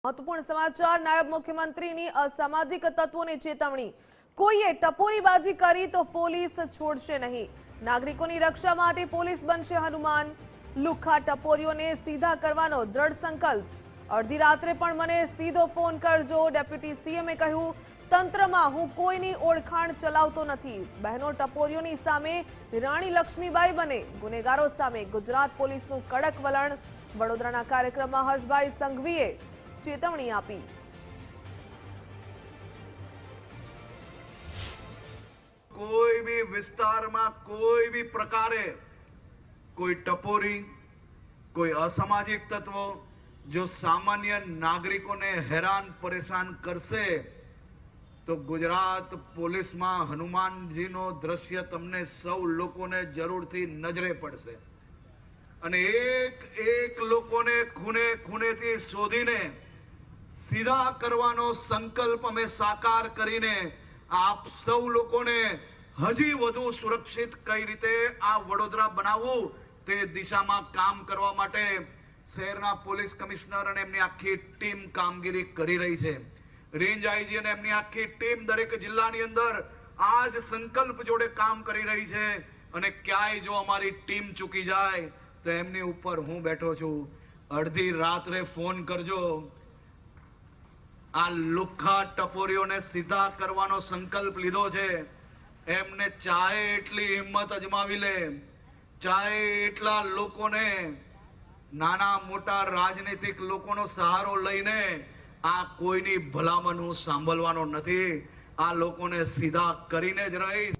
महत्वपूर्ण समाचार। नायब मुख्यमंत्री असामाजिक तत्वों ने चेतवणी। कोईए टपोरीबाजी करी तो पोलीस छोड़शे नहीं। नागरिकों की रक्षा माटे पोलीस बनशे हनुमान। लुख्खा टपोरीओने सीधा करवानो दृढ़ संकल्प। अर्धी रात्रे पण मने सीधो फोन करजो। डेप्यूटी सीएमे कह्युं, तंत्रमां हूँ कोईनी ओळखाण चलावतो नथी। बहनो टपोरीओनी सामे राणी लक्ष्मीबाई बने। गुनेगारो सामे गुजरात पोलीसनुं कड़क वलण। वडोदराना कार्यक्रममां हर्षभाई संघवीए चेतवणी आपी। कोई भी विस्तार में कोई भी प्रकारे कोई टपोरी कोई असामाजिक तत्व जो सामान्य नागरिकों ने हैरान परेशान करसे तो गुजरात पुलिस में हनुमान जी नो दृश्य तमने सौ लोगों ने जरूर थी नजरे पड़से अने एक एक लोगों ने खूने खूने थी शोधीने सीधा करवानो संकल्प अमे साकार करीने आप सौ लोगों ने हजी वधु सुरक्षित कई रीते आ वडोदरा बनावू ते दिशा में काम करवा माटे शहरना पोलीस कमिश्नर अने एमनी आखी टीम कामगीरी करी रही छे। रेंज आईजी अने एमनी आखी टीम दरेक जिल्लानी अंदर आज संकल्प जोड़े काम करी रही छे अने क्याय जो अमारी टीम चूकी जाए तो एमनी ऊपर हूँ बैठो छूं। अर्धी रात्रे फोन करजो। आ લુખ્ખા ટપોરીઓને सीधा करवानो संकल्प लीधो छे एमने चाहे एटली हिम्मत अजमावी ले, चाहे एटला लोकोने नाना मोटा राजनीतिक लोकोनो सहारो लईने आ कोईनी भलामणुं सांभळवानो नथी। आ लोकोने सीधा करीने ज रहीश।